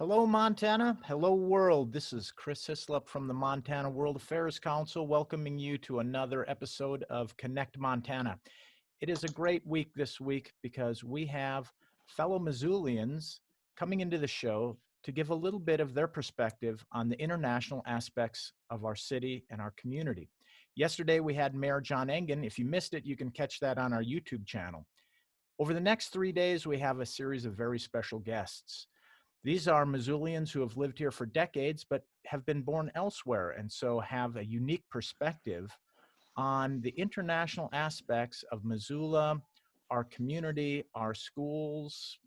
Hello, Montana. Hello, world. This is Chris Hislop from the Montana World Affairs Council, welcoming you to another episode of Connect Montana. It is a great week this week because we have fellow Missoulians coming into the show to give a little bit of their perspective on the international aspects of our city and our community. Yesterday, we had Mayor John Engen. If you missed it, you can catch that on our YouTube channel. Over the next 3 days, we have a series of very special guests. These are Missoulians who have lived here for decades, but have been born elsewhere, and so have a unique perspective on the international aspects of Missoula, our community, our schools,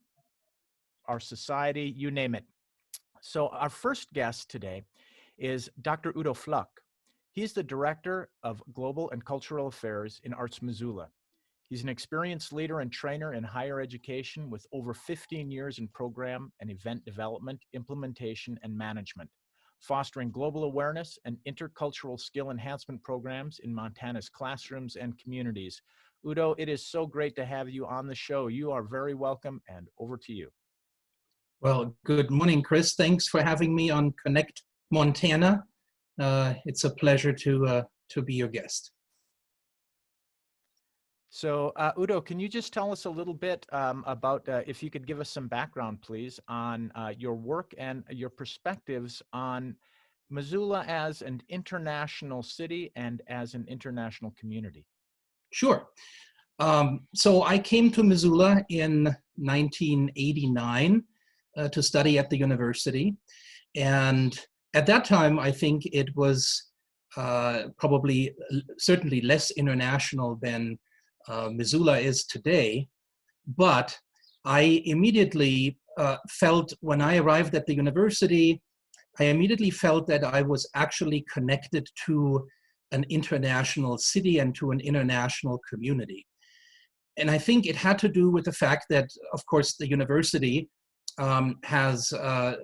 our society, you name it. So our first guest today is Dr. Udo Fluck. He's the Director of Global and Cultural Affairs in Arts Missoula. He's an experienced leader and trainer in higher education with over 15 years in program and event development, implementation, and management, fostering global awareness and intercultural skill enhancement programs in Montana's classrooms and communities. Udo, it is so great to have you on the show. You are very welcome, and over to you. Well, good morning, Chris. Thanks for having me on Connect Montana. It's a pleasure to be your guest. So, Udo, can you just tell us a little bit about, if you could give us some background, please, on your work and your perspectives on Missoula as an international city and as an international community? Sure. So I came to Missoula in 1989 to study at the university. And at that time, I think it was certainly less international than Missoula is today, but I immediately felt, when I arrived at the university, I immediately felt that I was actually connected to an international city and to an international community. And I think it had to do with the fact that, of course, the university has a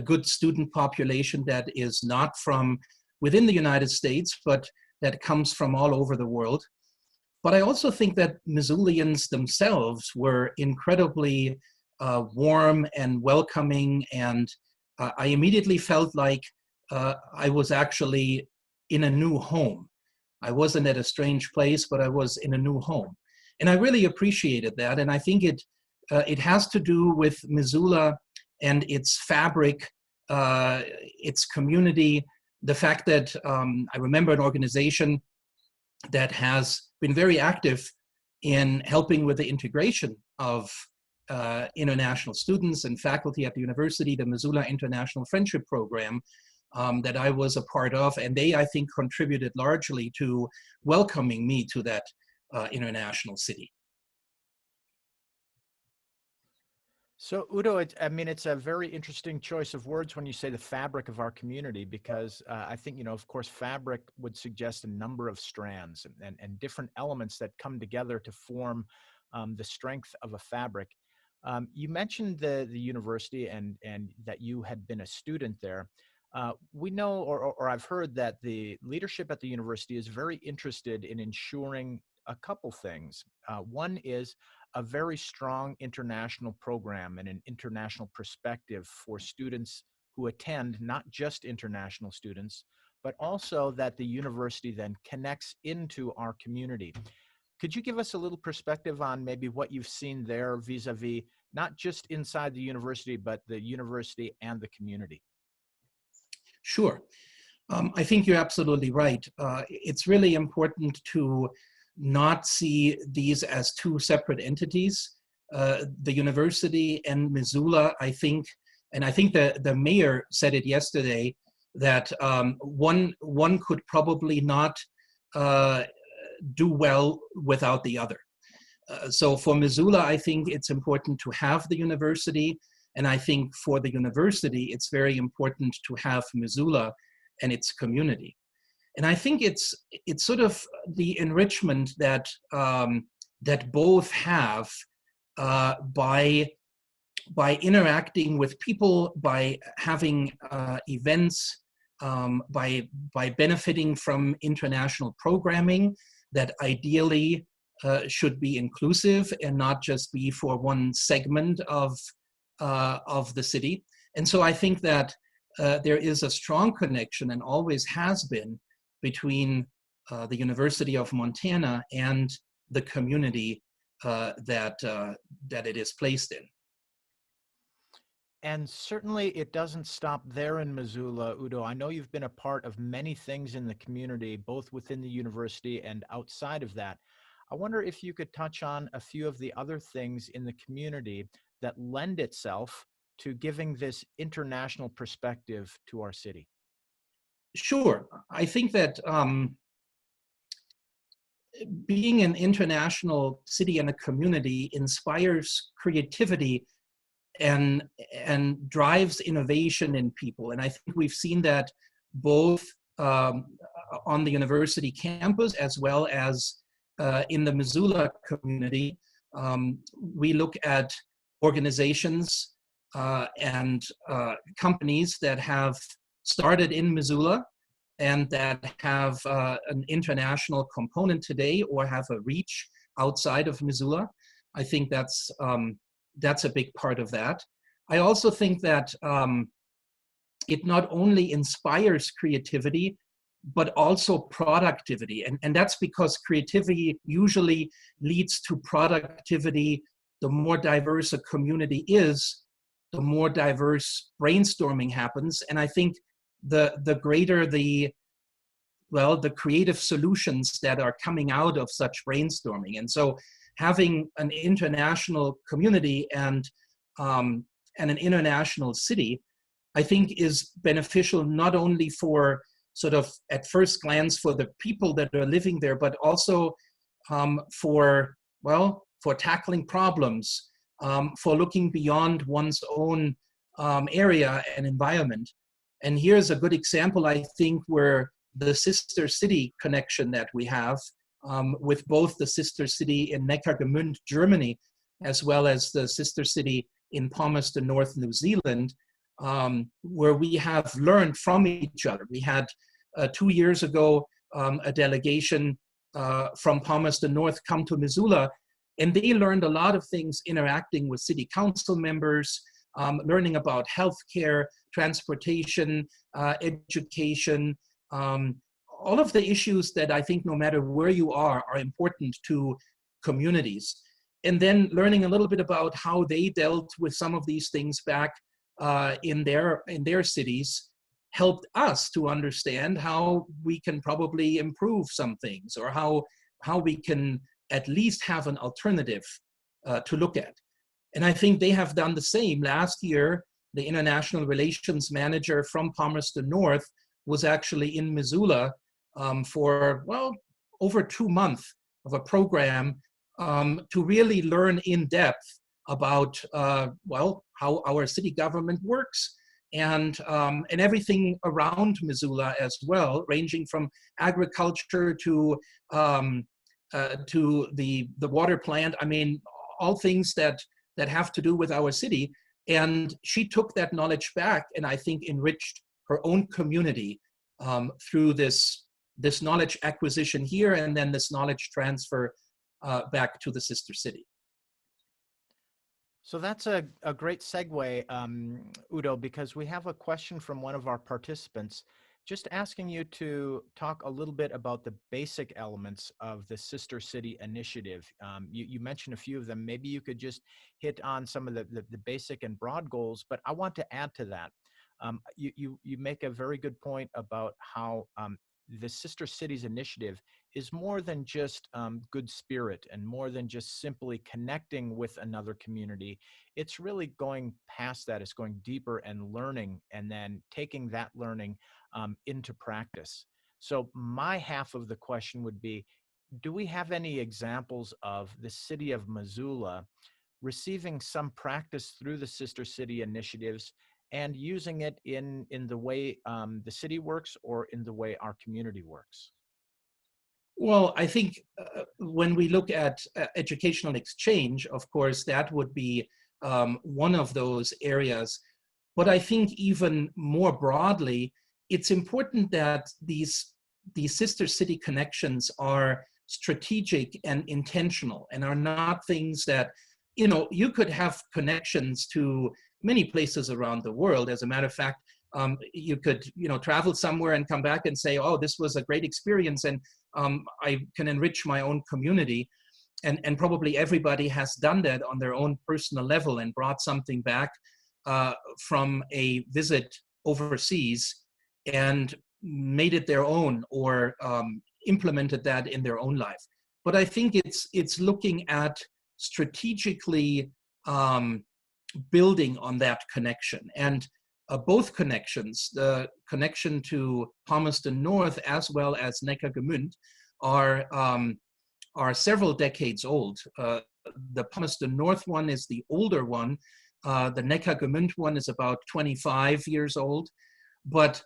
good student population that is not from within the United States, but that comes from all over the world. But I also think that Missoulians themselves were incredibly warm and welcoming, and I immediately felt like I was actually in a new home. I wasn't at a strange place, but I was in a new home. And I really appreciated that, and I think it has to do with Missoula and its fabric, its community, the fact that I remember an organization that has been very active in helping with the integration of international students and faculty at the university, the Missoula International Friendship Program that I was a part of. And they, I think, contributed largely to welcoming me to that international city. So, Udo, it's a very interesting choice of words when you say the fabric of our community, because I think, of course, fabric would suggest a number of strands and different elements that come together to form the strength of a fabric. You mentioned the university and that you had been a student there. We know, or I've heard, that the leadership at the university is very interested in ensuring a couple things. One is a very strong international program and an international perspective for students who attend, not just international students, but also that the university then connects into our community. Could you give us a little perspective on maybe what you've seen there vis-a-vis not just inside the university, but the university and the community? Sure. I think you're absolutely right. It's really important to not see these as two separate entities. The university and Missoula, I think, and I think the mayor said it yesterday, that one could probably not do well without the other. So for Missoula, I think it's important to have the university, and I think for the university, it's very important to have Missoula and its community. And I think it's sort of the enrichment that that both have by interacting with people, by having events, by benefiting from international programming that ideally should be inclusive and not just be for one segment of the city. And so I think that there is a strong connection, and always has been, between the University of Montana and the community that it is placed in. And certainly it doesn't stop there in Missoula, Udo. I know you've been a part of many things in the community, both within the university and outside of that. I wonder if you could touch on a few of the other things in the community that lend itself to giving this international perspective to our city. Sure. I think that being an international city and a community inspires creativity and drives innovation in people. And I think we've seen that both on the university campus as well as in the Missoula community. We look at organizations and companies that have started in Missoula and that have an international component today or have a reach outside of Missoula. I think that's a big part of that. I also think that it not only inspires creativity, but also productivity. And that's because creativity usually leads to productivity. The more diverse a community is, the more diverse brainstorming happens. And I think the greater the creative solutions that are coming out of such brainstorming. And so having an international community and an international city, I think is beneficial not only for sort of at first glance for the people that are living there, but also for tackling problems, for looking beyond one's own area and environment. And here's a good example, I think, where the sister city connection that we have with both the sister city in Neckargemünd, Germany, as well as the sister city in Palmerston North, New Zealand, where we have learned from each other. We had 2 years ago a delegation from Palmerston North come to Missoula, and they learned a lot of things interacting with city council members, learning about healthcare, transportation, education, all of the issues that I think no matter where you are important to communities. And then learning a little bit about how they dealt with some of these things back in their cities helped us to understand how we can probably improve some things, or how we can at least have an alternative to look at. And I think they have done the same. Last year, the international relations manager from Palmerston North was actually in Missoula for, over 2 months of a program to really learn in depth about, how our city government works and everything around Missoula as well, ranging from agriculture to the water plant. I mean, all things that have to do with our city. And she took that knowledge back and I think enriched her own community through this knowledge acquisition here and then this knowledge transfer back to the sister city. So that's a great segue, Udo, because we have a question from one of our participants just asking you to talk a little bit about the basic elements of the Sister City initiative. You mentioned a few of them. Maybe you could just hit on some of the basic and broad goals, but I want to add to that. You make a very good point about how the Sister Cities initiative is more than just good spirit and more than just simply connecting with another community. It's really going past that. It's going deeper and learning, and then taking that learning into practice. So my half of the question would be, do we have any examples of the city of Missoula receiving some practice through the Sister City initiatives and using it in the way the city works or in the way our community works? Well, I think when we look at educational exchange, of course, that would be one of those areas. But I think even more broadly, it's important that these sister city connections are strategic and intentional and are not things that you could have connections to many places around the world. As a matter of fact, you could, travel somewhere and come back and say, oh, this was a great experience, and I can enrich my own community. And probably everybody has done that on their own personal level and brought something back from a visit overseas and made it their own, or implemented that in their own life. But I think it's looking at strategically building on that connection. And both connections, the connection to Palmerston North as well as Neckargemünd, are several decades old. The Palmerston North one is the older one. The Neckargemünd one is about 25 years old. But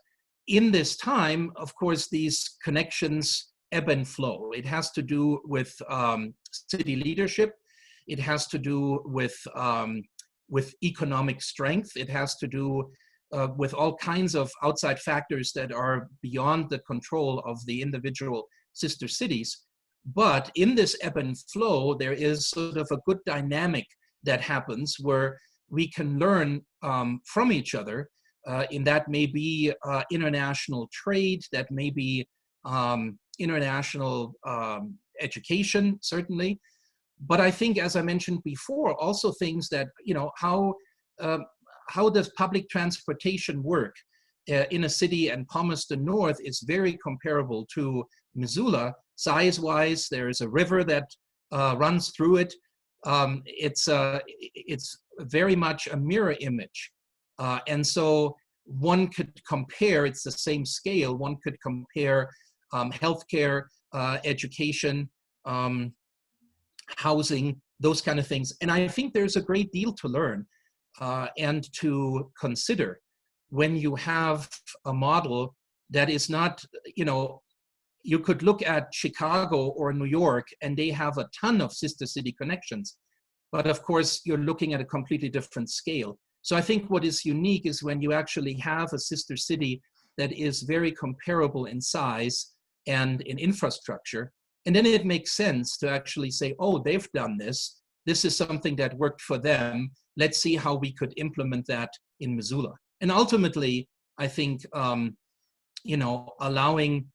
in this time, of course, these connections ebb and flow. It has to do with city leadership. It has to do with economic strength. It has to do with all kinds of outside factors that are beyond the control of the individual sister cities. But in this ebb and flow, there is sort of a good dynamic that happens where we can learn from each other. In that may be international trade, that may be international education, certainly. But I think, as I mentioned before, also things that, how does public transportation work in a city? And Palmerston North is very comparable to Missoula. Size-wise, there is a river that runs through it. It's very much a mirror image. And so one could compare, it's the same scale, one could compare healthcare, education, housing, those kind of things. And I think there's a great deal to learn and to consider when you have a model that is not, you could look at Chicago or New York and they have a ton of sister city connections. But of course, you're looking at a completely different scale. So I think what is unique is when you actually have a sister city that is very comparable in size and in infrastructure. And then it makes sense to actually say, oh, they've done this. This is something that worked for them. Let's see how we could implement that in Missoula. And ultimately, I think, allowing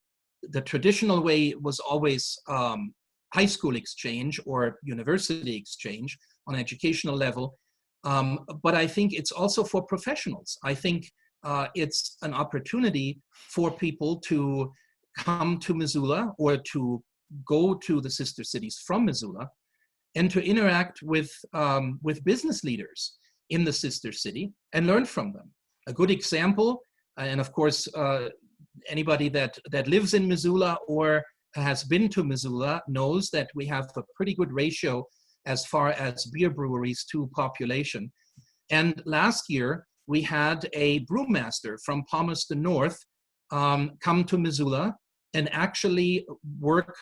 the traditional way was always high school exchange or university exchange on an educational level. But I think it's also for professionals. I think it's an opportunity for people to come to Missoula or to go to the sister cities from Missoula and to interact with business leaders in the sister city and learn from them. A good example, and of course, anybody that lives in Missoula or has been to Missoula knows that we have a pretty good ratio as far as beer breweries to population. And last year, we had a brewmaster from Palmerston North come to Missoula and actually work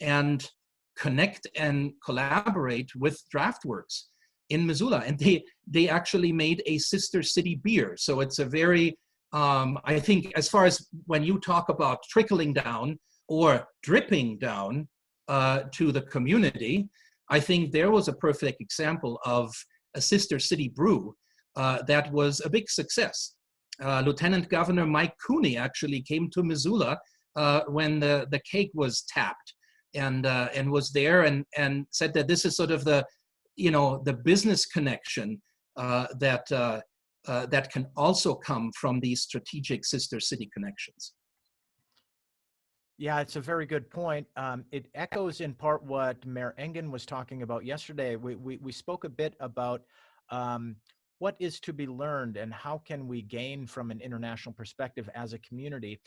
and connect and collaborate with Draftworks in Missoula. And they actually made a sister city beer. So it's a very, I think, as far as when you talk about trickling down or dripping down to the community, I think there was a perfect example of a sister city brew that was a big success. Lieutenant Governor Mike Cooney actually came to Missoula when the cake was tapped and was there and said that this is sort of the business connection that can also come from these strategic sister city connections. Yeah, it's a very good point. It echoes in part what Mayor Engen was talking about yesterday. We spoke a bit about what is to be learned and how can we gain from an international perspective as a community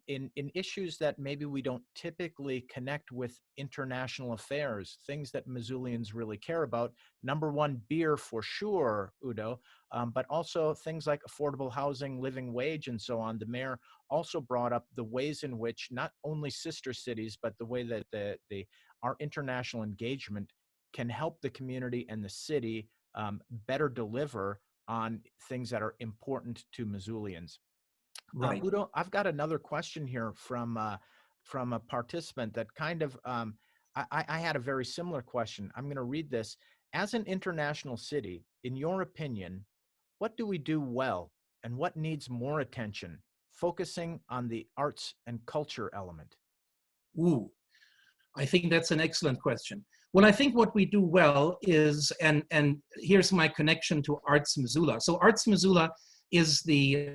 in issues that maybe we don't typically connect with international affairs, things that Missoulians really care about. Number one, beer for sure, Udo, but also things like affordable housing, living wage, and so on. The mayor also brought up the ways in which not only sister cities, but the way that our international engagement can help the community and the city better deliver on things that are important to Missoulians. Right. Udo, I've got another question here from a participant that kind of, I had a very similar question. I'm going to read this. As an international city, in your opinion, what do we do well and what needs more attention, focusing on the arts and culture element? Ooh, I think that's an excellent question. Well, I think what we do well is, and here's my connection to Arts Missoula. So Arts Missoula is the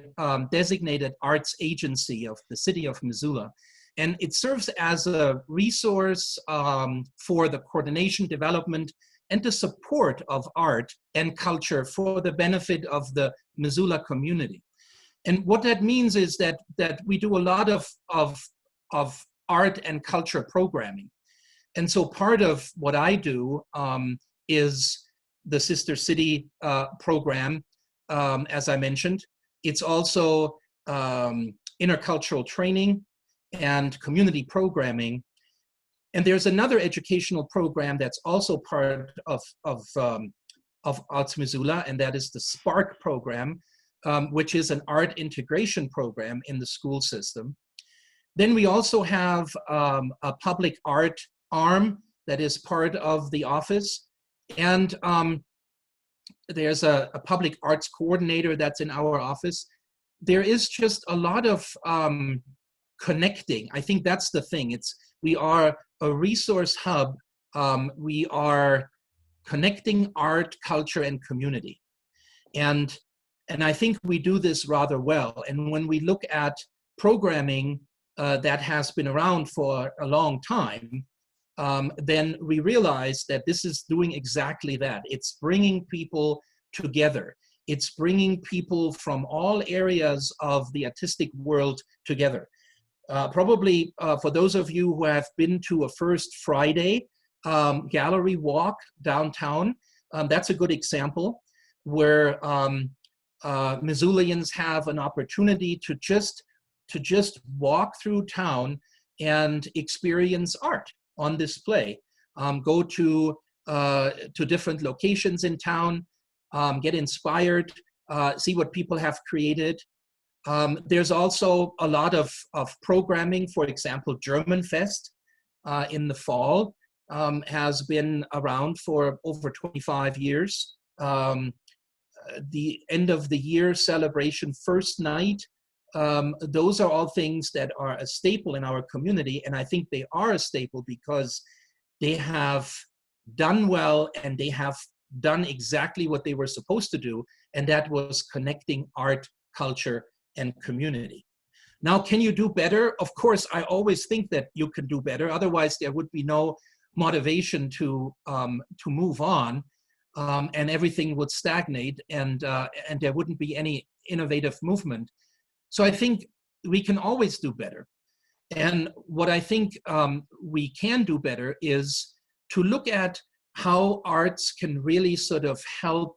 designated arts agency of the city of Missoula. And it serves as a resource for the coordination, development, and the support of art and culture for the benefit of the Missoula community. And what that means is that we do a lot of art and culture programming. And so part of what I do is the Sister City program, as I mentioned. It's also intercultural training and community programming. And there's another educational program that's also part of Arts Missoula, and that is the SPARK program, which is an art integration program in the school system. Then we also have a public art arm that is part of the office. And there's a public arts coordinator that's in our office. There is just a lot of connecting. I think that's the thing. We are a resource hub. We are connecting art, culture, and community. And I think we do this rather well. And when we look at programming that has been around for a long time, then we realize that this is doing exactly that. It's bringing people together. It's bringing people from all areas of the artistic world together. Probably for those of you who have been to a First Friday gallery walk downtown, that's a good example where Missoulians have an opportunity to just walk through town and experience art on display. Go to different locations in town, get inspired, see what people have created. There's also a lot of programming. For example, German Fest in the fall has been around for over 25 years. The end of the year celebration, first night, those are all things that are a staple in our community. And I think they are a staple because they have done well and they have done exactly what they were supposed to do. And that was connecting art, culture, and community. Now, can you do better? Of course, I always think that you can do better. Otherwise, there would be no motivation to move on, and everything would stagnate, and there wouldn't be any innovative movement. So I think we can always do better. And what I think we can do better is to look at how arts can really sort of help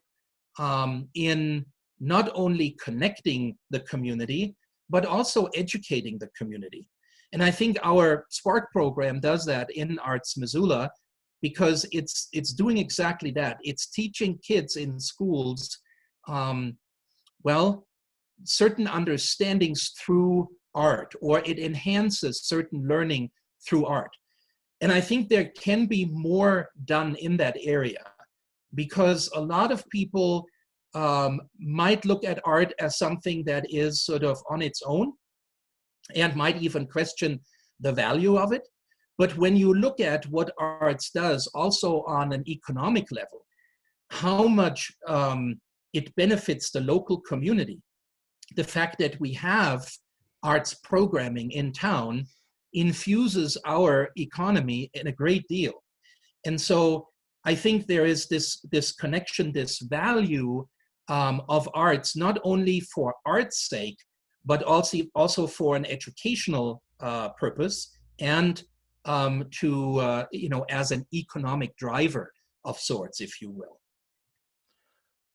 in not only connecting the community, but also educating the community. And I think our Spark program does that in Arts Missoula because it's doing exactly that. It's teaching kids in schools, well, certain understandings through art, or it enhances certain learning through art. And I think there can be more done in that area because a lot of people might look at art as something that is sort of on its own and might even question the value of it. But when you look at what arts does also on an economic level, how much it benefits the local community, the fact that we have arts programming in town infuses our economy in a great deal. And so I think there is this connection, this value of arts, not only for art's sake, but also for an educational purpose and to, as an economic driver of sorts, if you will.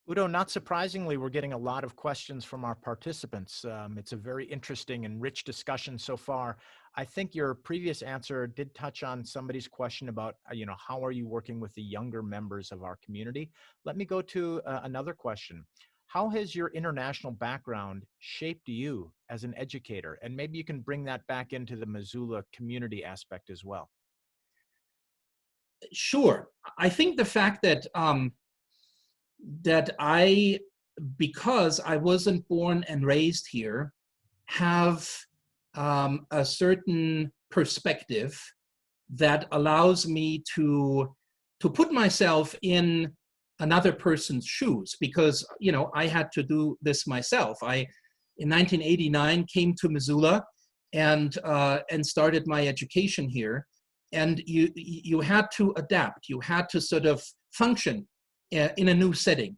Udo, not surprisingly, we're getting a lot of questions from our participants. It's a very interesting and rich discussion so far. I think your previous answer did touch on somebody's question about, how are you working with the younger members of our community? Let me go to another question. How has your international background shaped you as an educator? And maybe you can bring that back into the Missoula community aspect as well. Sure. I think the fact that that I, because I wasn't born and raised here, have a certain perspective that allows me to put myself in another person's shoes, because I had to do this myself. I, in 1989, came to Missoula and started my education here, and you had to adapt. You had to sort of function in a new setting,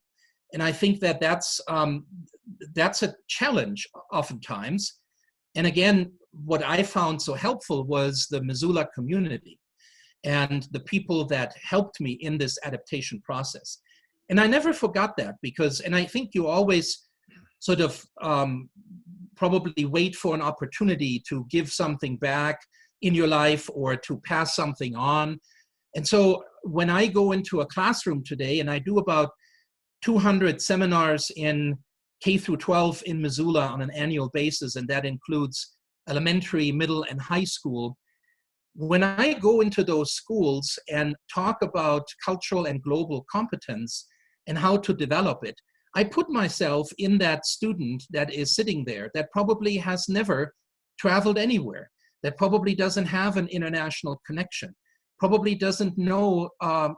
and I think that that's a challenge oftentimes. And again, what I found so helpful was the Missoula community and the people that helped me in this adaptation process. And I never forgot that, because, and I think you always sort of probably wait for an opportunity to give something back in your life or to pass something on. And so when I go into a classroom today, and I do about 200 seminars in K through 12 in Missoula on an annual basis, and that includes elementary, middle, and high school. When I go into those schools and talk about cultural and global competence and how to develop it, I put myself in that student that is sitting there that probably has never traveled anywhere, that probably doesn't have an international connection, probably doesn't know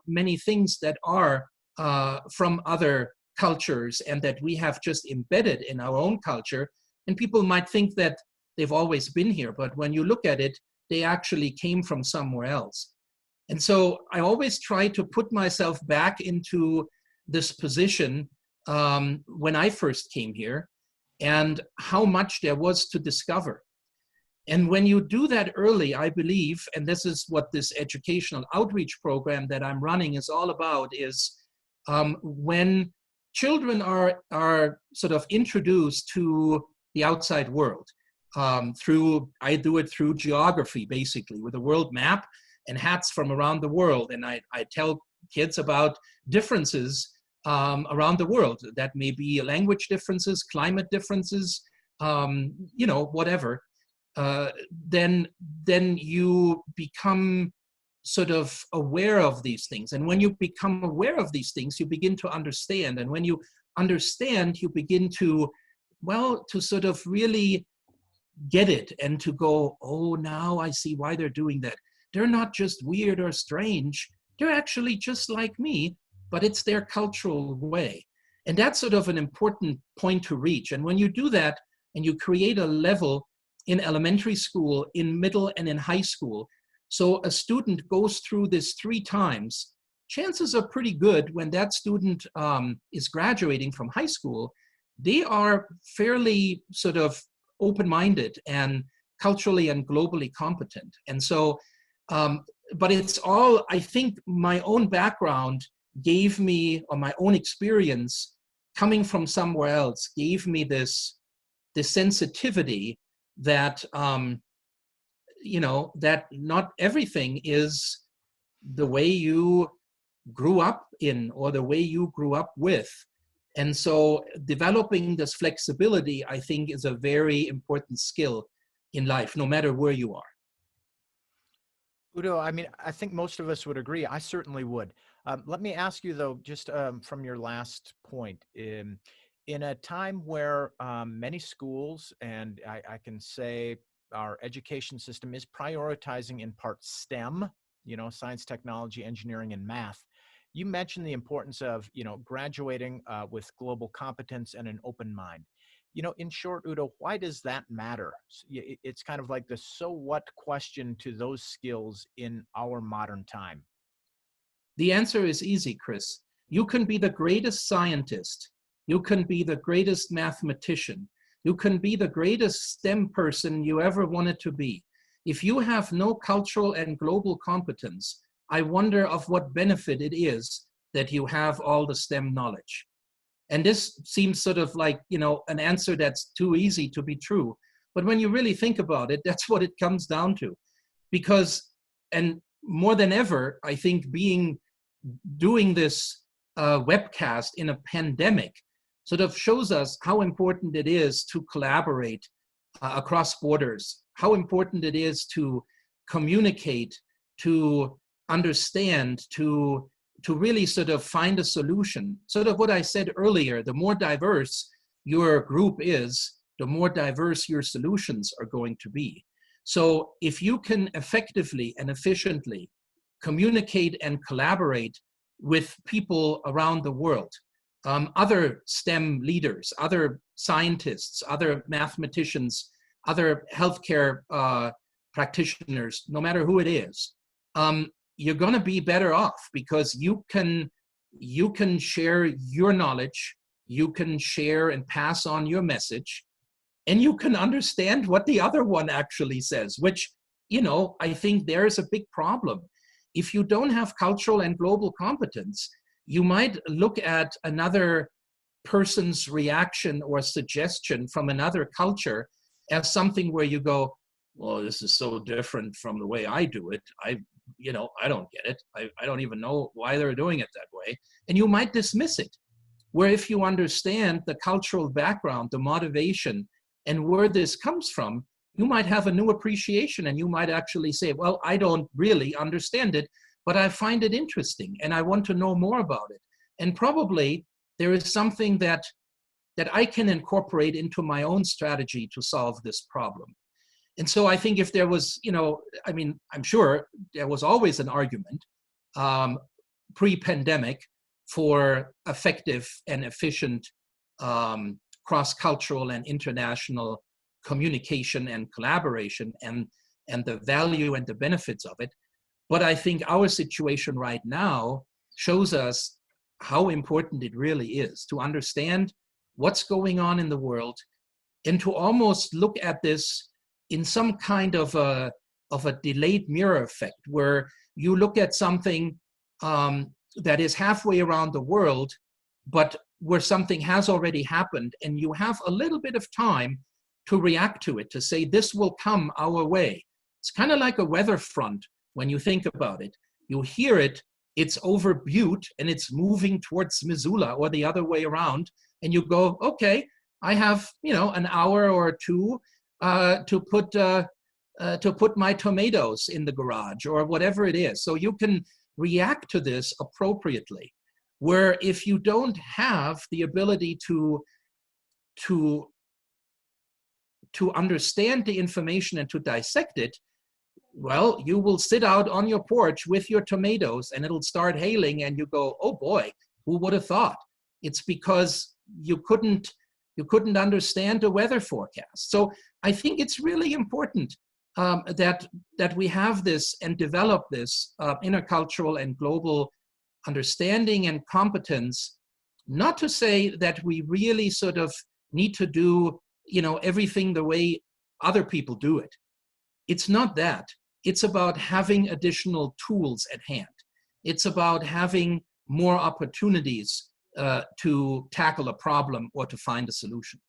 many things that are from other cultures and that we have just embedded in our own culture. And people might think that they've always been here, but when you look at it, they actually came from somewhere else. And so I always try to put myself back into this position when I first came here, and how much there was to discover. And when you do that early, I believe, and this is what this educational outreach program that I'm running is all about, is when children are sort of introduced to the outside world, I do it through geography, basically, with a world map and hats from around the world. And I tell kids about differences around the world. That may be language differences, climate differences, whatever. Then you become sort of aware of these things. And when you become aware of these things, you begin to understand. And when you understand, you begin to sort of really get it and to go, oh, now I see why they're doing that. They're not just weird or strange. They're actually just like me, but it's their cultural way. And that's sort of an important point to reach. And when you do that and you create a level in elementary school, in middle, and in high school, so a student goes through this 3 times, chances are pretty good when that student is graduating from high school, they are fairly sort of open-minded and culturally and globally competent. And so, but it's all, I think my own background gave me, or my own experience coming from somewhere else, gave me this sensitivity that, that not everything is the way you grew up in or the way you grew up with. And so developing this flexibility, I think, is a very important skill in life, no matter where you are. Udo, I mean, I think most of us would agree. I certainly would. Let me ask you, though, just from your last point, in a time where many schools, and I can say our education system is prioritizing in part STEM, science, technology, engineering, and math. You mentioned the importance of, graduating with global competence and an open mind. In short, Udo, why does that matter? It's kind of like the so what question to those skills in our modern time. The answer is easy, Chris. You can be the greatest scientist. You can be the greatest mathematician. You can be the greatest STEM person you ever wanted to be. If you have no cultural and global competence, I wonder of what benefit it is that you have all the STEM knowledge. And this seems sort of like, an answer that's too easy to be true. But when you really think about it, that's what it comes down to. Because, and more than ever, I think doing this webcast in a pandemic sort of shows us how important it is to collaborate across borders, how important it is to communicate, to understand, to really sort of find a solution. Sort of what I said earlier, the more diverse your group is, the more diverse your solutions are going to be. So if you can effectively and efficiently communicate and collaborate with people around the world, other STEM leaders, other scientists, other mathematicians, other healthcare practitioners, no matter who it is, you're going to be better off, because you can share your knowledge, you can share and pass on your message, and you can understand what the other one actually says, which, you know, I think there's a big problem. If you don't have cultural and global competence, you might look at another person's reaction or suggestion from another culture as something where you go, well, this is so different from the way I do it. I don't get it. I don't even know why they're doing it that way. And you might dismiss it. Where if you understand the cultural background, the motivation, and where this comes from, you might have a new appreciation, and you might actually say, well, I don't really understand it, but I find it interesting and I want to know more about it. And probably there is something that I can incorporate into my own strategy to solve this problem. And so I think if there was, I'm sure there was always an argument pre-pandemic for effective and efficient cross-cultural and international communication and collaboration, and the value and the benefits of it. But I think our situation right now shows us how important it really is to understand what's going on in the world, and to almost look at this in some kind of a delayed mirror effect, where you look at something that is halfway around the world, but where something has already happened, and you have a little bit of time to react to it, to say, this will come our way. It's kind of like a weather front when you think about it. You hear it, it's over Butte, and it's moving towards Missoula, or the other way around, and you go, okay, I have, an hour or two to put my tomatoes in the garage, or whatever it is. So you can react to this appropriately. Where if you don't have the ability to understand the information and to dissect it, well, you will sit out on your porch with your tomatoes, and it'll start hailing, and you go, oh boy, who would have thought? It's because you couldn't understand the weather forecast. So I think it's really important that we have this and develop this intercultural and global understanding and competence. Not to say that we really sort of need to do, everything the way other people do it. It's not that. It's about having additional tools at hand. It's about having more opportunities to tackle a problem or to find a solution.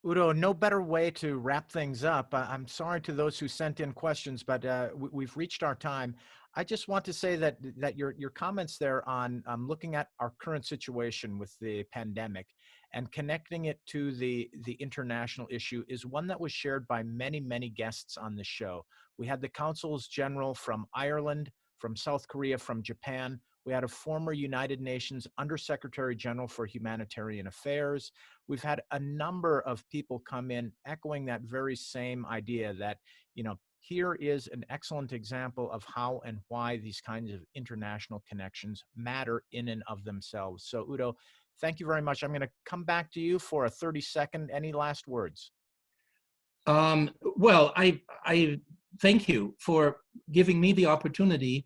Udo, no better way to wrap things up. I'm sorry to those who sent in questions, but we've reached our time. I just want to say that your comments there on looking at our current situation with the pandemic and connecting it to the international issue is one that was shared by many, many guests on the show. We had the consuls general from Ireland, from South Korea, from Japan. We had a former United Nations Undersecretary General for Humanitarian Affairs. We've had a number of people come in echoing that very same idea that, here is an excellent example of how and why these kinds of international connections matter in and of themselves. So Udo, thank you very much. I'm going to come back to you for a 30-second. Any last words? Well, I thank you for giving me the opportunity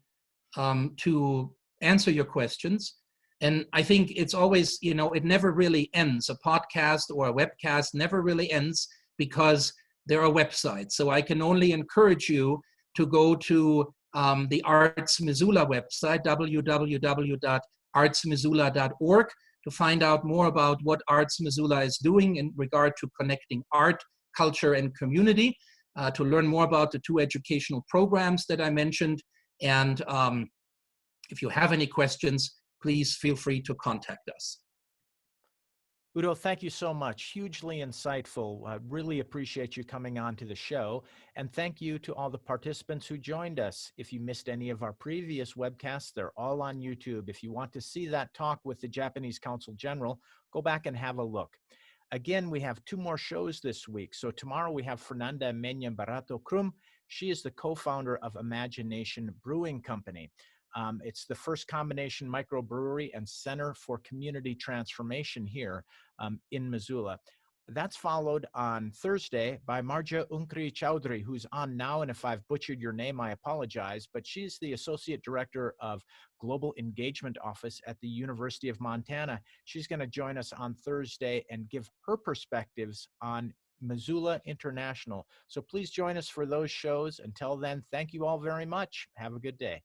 to answer your questions. And I think it's always, it never really ends. A podcast or a webcast never really ends because there are websites. So I can only encourage you to go to the Arts Missoula website, www.artsmissoula.org, to find out more about what Arts Missoula is doing in regard to connecting art, culture, and community, to learn more about the two educational programs that I mentioned. And if you have any questions, please feel free to contact us. Udo, thank you so much. Hugely insightful. Really appreciate you coming on to the show. And thank you to all the participants who joined us. If you missed any of our previous webcasts, they're all on YouTube. If you want to see that talk with the Japanese Consul General, go back and have a look. Again, we have 2 more shows this week. So tomorrow we have Fernanda Menya Barato Krum. She is the co-founder of Imagination Brewing Company. It's the first combination microbrewery and center for community transformation here in Missoula. That's followed on Thursday by Marja Unkri Chowdhury, who's on now. And if I've butchered your name, I apologize. But she's the Associate Director of Global Engagement Office at the University of Montana. She's going to join us on Thursday and give her perspectives on Missoula International. So please join us for those shows. Until then, thank you all very much. Have a good day.